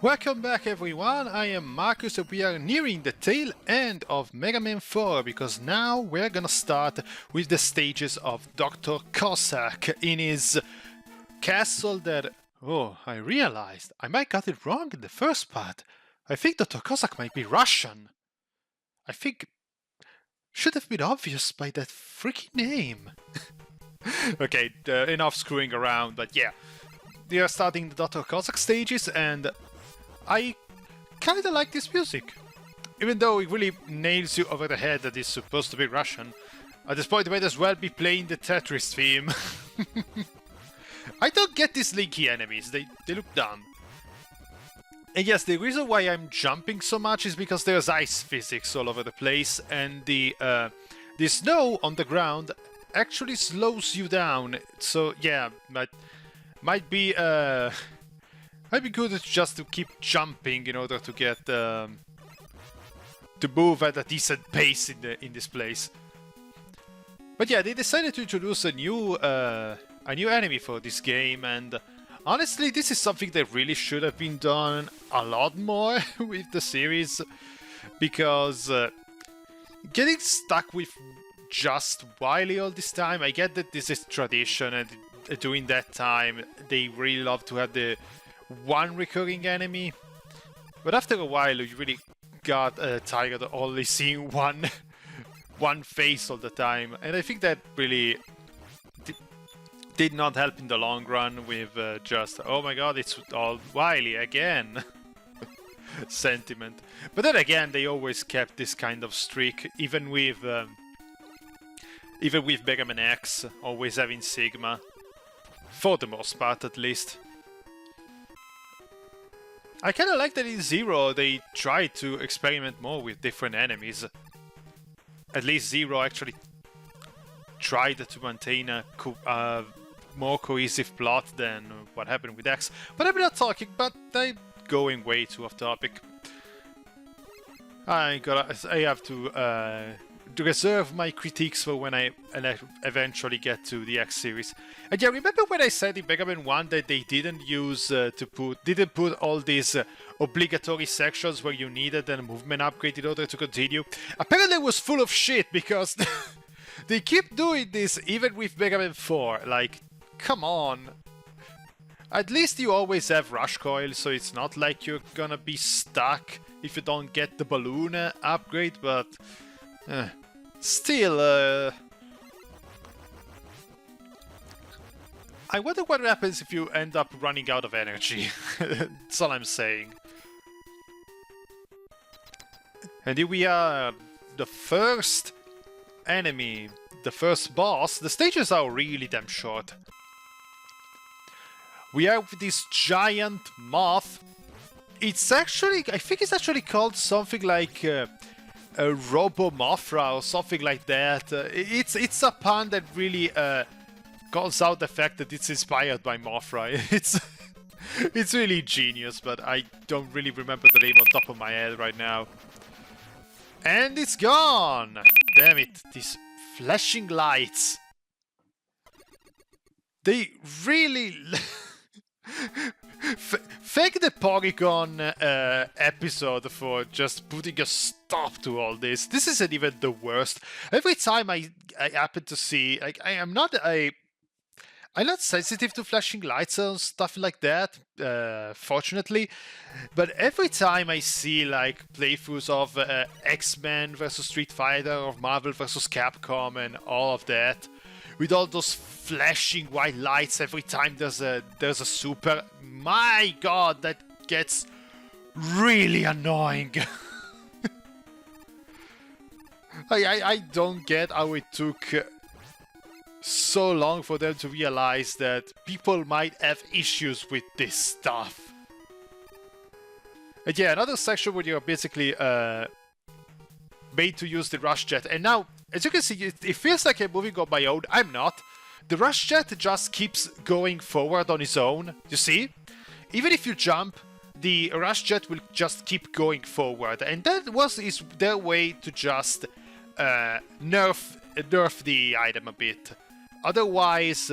Welcome back everyone, I am Marcus and we are nearing the tail end of Megaman 4 because now we're gonna start with the stages of Dr. Cossack in his castle that... Oh, I realized I might got it wrong in the first part. I think Dr. Cossack might be Russian. I think... Should have been obvious by that freaking name. Okay, enough screwing around, but yeah. We are starting the Dr. Cossack stages and I kinda like this music. Even though it really nails you over the head that it's supposed to be Russian, at this point it might as well be playing the Tetris theme. I don't get these linky enemies, they look dumb. And yes, the reason why I'm jumping so much is because there's ice physics all over the place, and the snow on the ground actually slows you down. So yeah, might be good just to keep jumping in order to get to move at a decent pace in this place. But yeah, they decided to introduce a new enemy for this game, and honestly, this is something that really should have been done a lot more with the series, because getting stuck with just Wily all this time, I get that this is tradition, and during that time they really love to have the one recurring enemy, but after a while you really got tired of only seeing one face all the time, and I think that really did not help in the long run with just, oh my god, it's all Wily again sentiment. But then again, they always kept this kind of streak, even with Megaman X always having Sigma, for the most part at least. I kinda like that in Zero they tried to experiment more with different enemies. At least Zero actually tried to maintain a more cohesive plot than what happened with X. But I'm not talking, but I'm going way too off topic. I have to reserve my critiques for when I eventually get to the X series. And yeah, remember when I said in Megaman 1 that they didn't use didn't put all these obligatory sections where you needed a movement upgrade in order to continue? Apparently it was full of shit, because they keep doing this even with Megaman 4. Like, come on. At least you always have Rush Coil, so it's not like you're gonna be stuck if you don't get the balloon upgrade, but still, I wonder what happens if you end up running out of energy. That's all I'm saying. And here we are, the first enemy, the first boss. The stages are really damn short. We have this giant moth. It's actually, I think it's actually called something like a Robo Mothra or something like that. It's a pun that really calls out the fact that it's inspired by Mothra. It's really genius, but I don't really remember the name on top of my head right now. And it's gone! Damn it, these flashing lights. They really... Thank the Polygon episode for just putting a stop to all this. This isn't even the worst. Every time I happen to see... I'm not sensitive to flashing lights and stuff like that, fortunately. But every time I see like playthroughs of X-Men vs Street Fighter or Marvel vs Capcom and all of that, with all those flashing white lights every time there's a super, my god, that gets really annoying. I don't get how it took so long for them to realize that people might have issues with this stuff. And yeah, another section where you're basically made to use the rush jet. And now, as you can see, it feels like I'm moving on my own. I'm not. The rush jet just keeps going forward on its own. You see? Even if you jump, the rush jet will just keep going forward. And that is their way to just nerf the item a bit. Otherwise,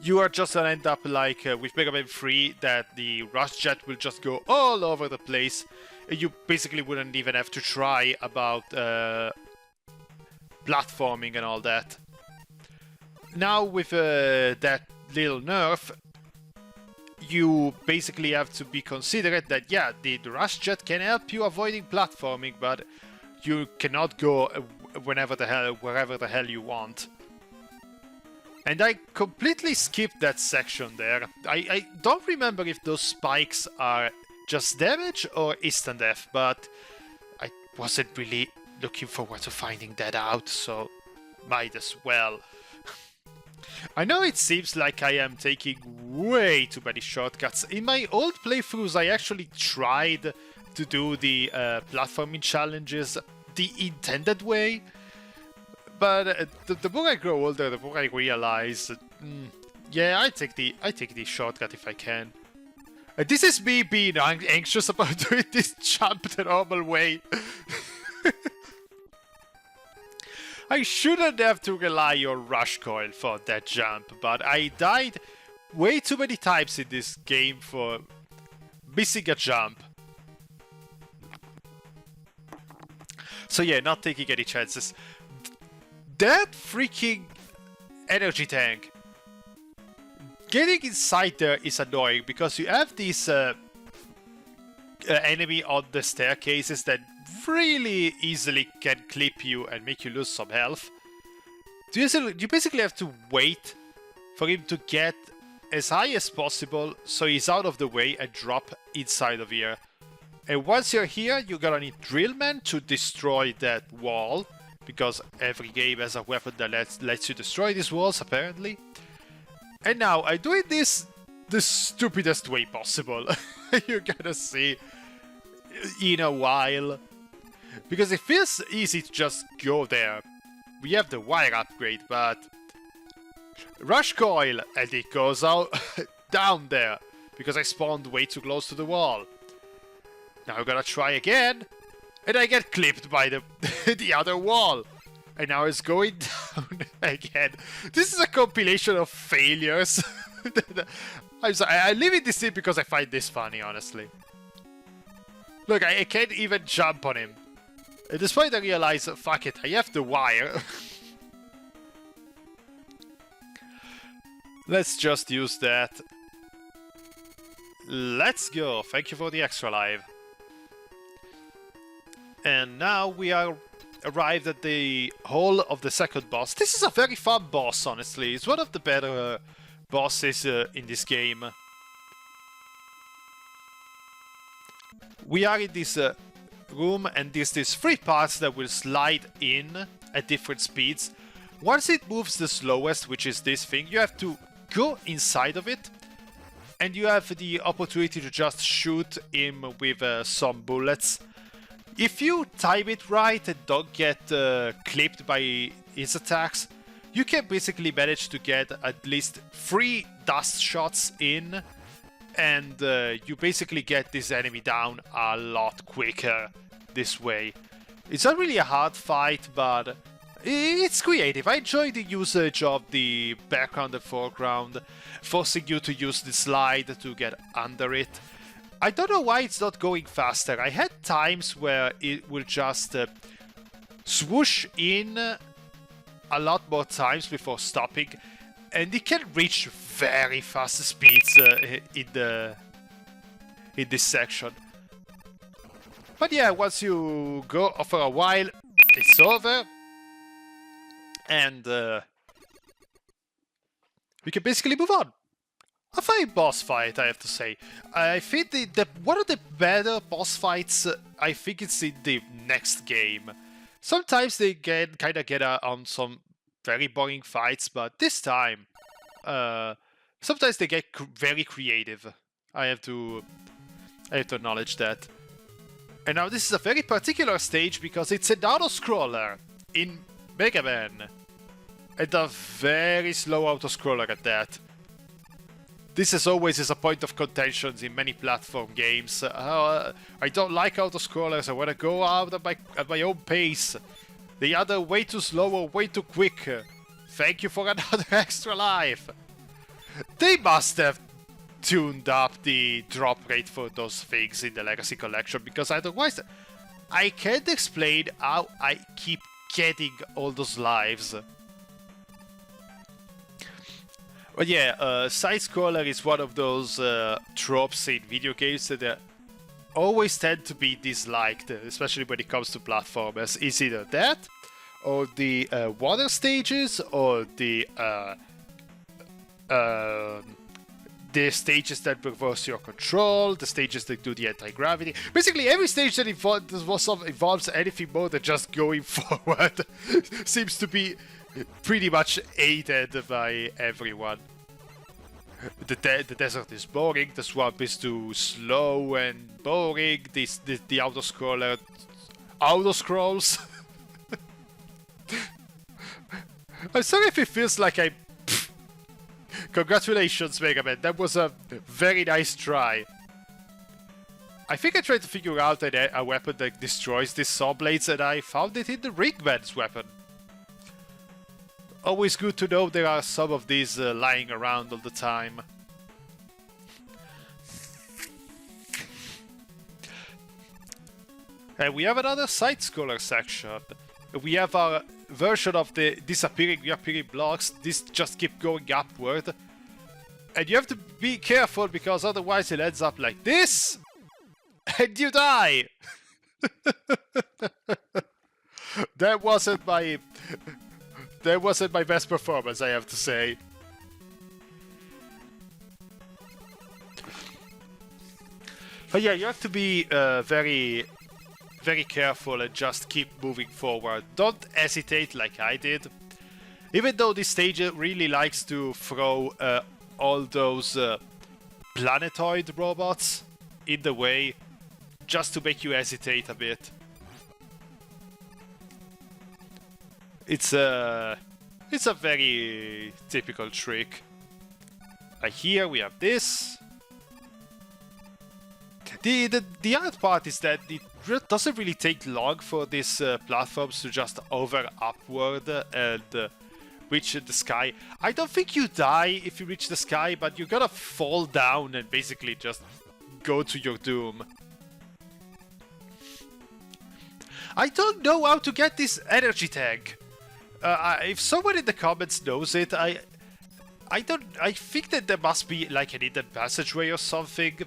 you are just gonna end up like with Mega Man 3, that the Rush Jet will just go all over the place. You basically wouldn't even have to try about platforming and all that. Now with that little nerf, you basically have to be considerate that, yeah, the Rush Jet can help you avoiding platforming, but you cannot go wherever the hell you want. And I completely skipped that section there. I don't remember if those spikes are just damage or instant death, but I wasn't really looking forward to finding that out, so might as well. I know it seems like I am taking way too many shortcuts. In my old playthroughs, I actually tried to do the platforming challenges the intended way, but the more I grow older, the more I realize, yeah, I take the shortcut if I can. This is me being anxious about doing this jump the normal way. I shouldn't have to rely on Rush Coil for that jump, but I died way too many times in this game for missing a jump. So yeah, not taking any chances. That freaking energy tank. Getting inside there is annoying because you have these enemy on the staircases that really easily can clip you and make you lose some health. You basically have to wait for him to get as high as possible so he's out of the way and drop inside of here. And once you're here, you're gonna need Drillman to destroy that wall, because every game has a weapon that lets you destroy these walls, apparently. And now, I'm doing this the stupidest way possible. You're gonna see in a while. Because it feels easy to just go there. We have the wire upgrade, but Rush Coil, and it goes out down there, because I spawned way too close to the wall. Now I'm gonna try again, and I get clipped by the the other wall. And now it's going down again. This is a compilation of failures. I'm sorry, I live in this scene because I find this funny, honestly. Look, I can't even jump on him. At this point I realize, fuck it, I have the wire. Let's just use that. Let's go. Thank you for the extra life. And now we are arrived at the hole of the second boss. This is a very fun boss, honestly. It's one of the better bosses in this game. We are in this room, and there's these 3 parts that will slide in at different speeds. Once it moves the slowest, which is this thing, you have to go inside of it, and you have the opportunity to just shoot him with some bullets. If you time it right and don't get clipped by his attacks, you can basically manage to get at least 3 dust shots in, and you basically get this enemy down a lot quicker this way. It's not really a hard fight, but it's creative. I enjoy the usage of the background and foreground, forcing you to use the slide to get under it. I don't know why it's not going faster. I had times where it will just swoosh in a lot more times before stopping, and it can reach very fast speeds in this section. But yeah, once you go for a while, it's over, and we can basically move on. A fine boss fight, I have to say. I think one of the better boss fights, I think it's in the next game. Sometimes they kind of get on some very boring fights, but this time, sometimes they get very creative. I have to acknowledge that. And now this is a very particular stage because it's an auto-scroller in Megaman. And a very slow auto-scroller at that. This as always is a point of contention in many platform games. I don't like auto-scrollers, I want to go out at my own pace. They are either way too slow or way too quick. Thank you for another extra life. They must have tuned up the drop rate for those things in the Legacy Collection, because otherwise I can't explain how I keep getting all those lives. But yeah, side-scroller is one of those tropes in video games that always tend to be disliked, especially when it comes to platformers. It's either that, or the water stages, or the stages that reverse your control, the stages that do the anti-gravity. Basically, every stage that involves anything more than just going forward seems to be pretty much hated by everyone. The desert is boring, the swamp is too slow and boring, the auto-scroller auto-scrolls. I'm sorry if it feels like I'm... Congratulations, Megaman, that was a very nice try. I think I tried to figure out a weapon that destroys these saw blades, and I found it in the Ringman's weapon. Always good to know there are some of these lying around all the time. And we have another side-scroller section. We have our version of the disappearing, reappearing blocks. This just keep going upward. And you have to be careful, because otherwise it ends up like this! And you die! That wasn't my best performance, I have to say. But yeah, you have to be very careful and just keep moving forward. Don't hesitate like I did. Even though this stage really likes to throw all those planetoid robots in the way, just to make you hesitate a bit. It's a very typical trick. Like here we have this. The hard part is that it doesn't really take long for these platforms to just hover upward and reach the sky. I don't think you die if you reach the sky, but you're gonna fall down and basically just go to your doom. I don't know how to get this energy tank. If someone in the comments knows it, I think that there must be like an hidden passageway or something.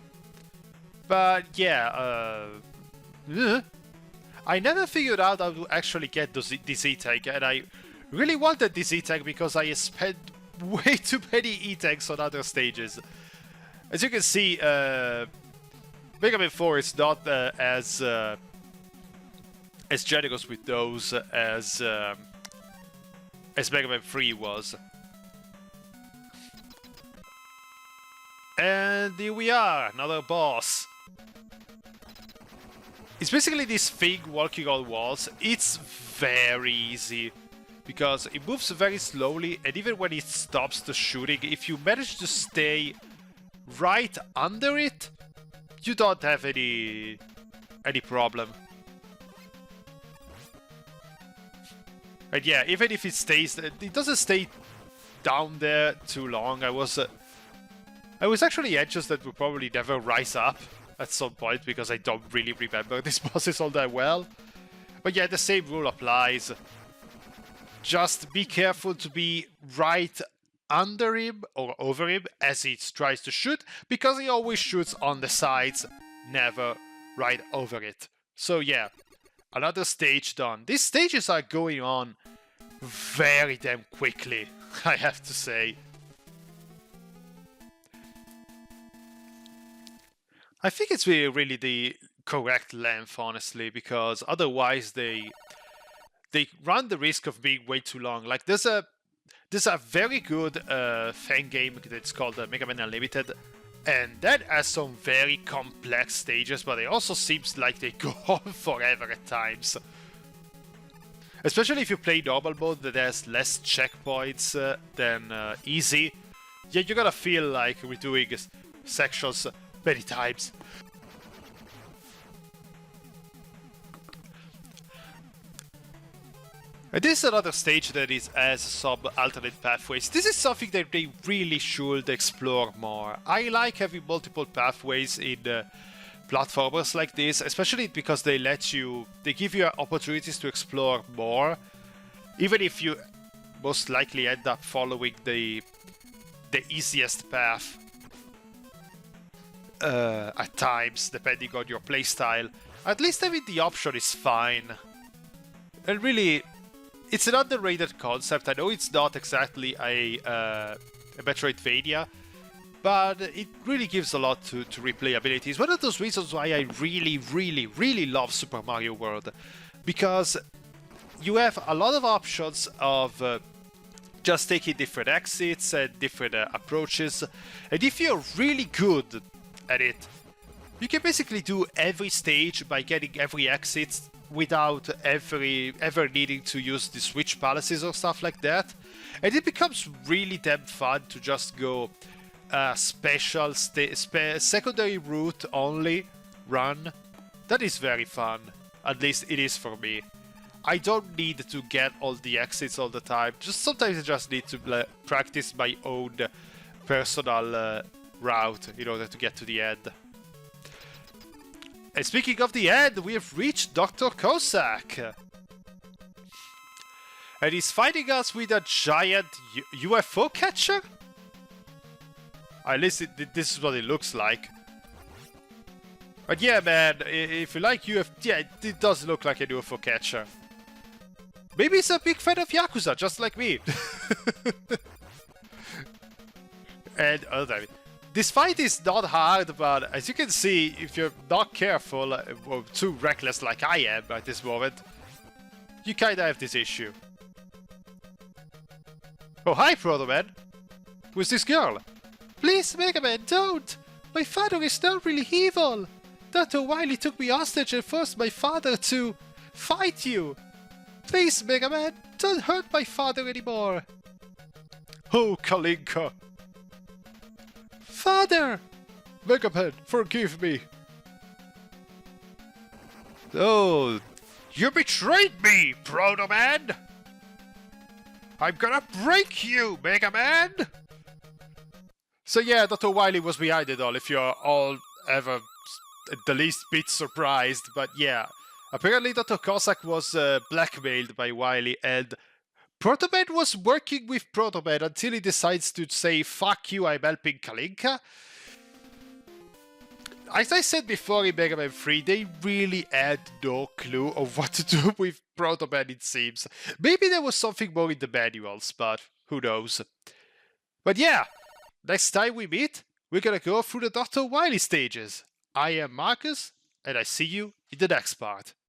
But yeah, I never figured out how to actually get this E-tank, and I really wanted this E-tank because I spent way too many E-tanks on other stages. As you can see, Mega Man 4 is not as generous with those as Mega Man 3 was. And here we are, another boss. It's basically this thing walking on walls. It's very easy, because it moves very slowly, and even when it stops the shooting, if you manage to stay right under it, you don't have any problem. And yeah, even if it doesn't stay down there too long. I was actually anxious that we'll probably never rise up at some point, because I don't really remember these bosses all that well. But yeah, the same rule applies. Just be careful to be right under him or over him as he tries to shoot, because he always shoots on the sides, never right over it. So yeah, another stage done. These stages are going on very damn quickly, I have to say. I think it's really the correct length, honestly, because otherwise they run the risk of being way too long. Like there's a very good fan game that's called Mega Man Unlimited, and that has some very complex stages, but it also seems like they go on forever at times. Especially if you play normal mode that has less checkpoints than easy. Yeah, you're gonna feel like we're doing sections many times. And this is another stage that has some alternate pathways. This is something that they really should explore more. I like having multiple pathways in platformers like this, especially because they give you opportunities to explore more, even if you most likely end up following the easiest path at times, depending on your playstyle. At least having the option is fine. And really, it's an underrated concept. I know it's not exactly a Metroidvania, but it really gives a lot to replayability. It's one of those reasons why I really love Super Mario World, because you have a lot of options of just taking different exits and different approaches, and if you're really good at it, you can basically do every stage by getting every exit without ever needing to use the switch palaces or stuff like that. And it becomes really damn fun to just go special secondary route only run. That is very fun. At least it is for me. I don't need to get all the exits all the time. Just sometimes I just need to practice my own personal route in order to get to the end. And speaking of the end, we have reached Dr. Cossack. And he's fighting us with a giant UFO catcher? At least this is what it looks like. But yeah, man, if you like UFO, yeah, it does look like a UFO catcher. Maybe he's a big fan of Yakuza, just like me. And this fight is not hard, but as you can see, if you're not careful or too reckless like I am at this moment, you kinda have this issue. Oh, hi, Proto-Man. Who's this girl? Please, Megaman, don't! My father is not really evil! Dr. Wily took me hostage and forced my father to fight you! Please, Megaman, don't hurt my father anymore! Oh, Kalinka! Father! Megaman, forgive me! Oh, you betrayed me, Proto-Man! I'm gonna break you, Megaman! So yeah, Dr. Wily was behind it all, if you're all ever the least bit surprised, but yeah. Apparently Dr. Cossack was blackmailed by Wily, and Proto-Man was working with Proto-Man until he decides to say, fuck you, I'm helping Kalinka. As I said before in Mega Man 3, they really had no clue of what to do with Proto-Man, it seems. Maybe there was something more in the manuals, but who knows. But yeah, next time we meet, we're gonna go through the Dr. Wily stages. I am Markus, and I see you in the next part.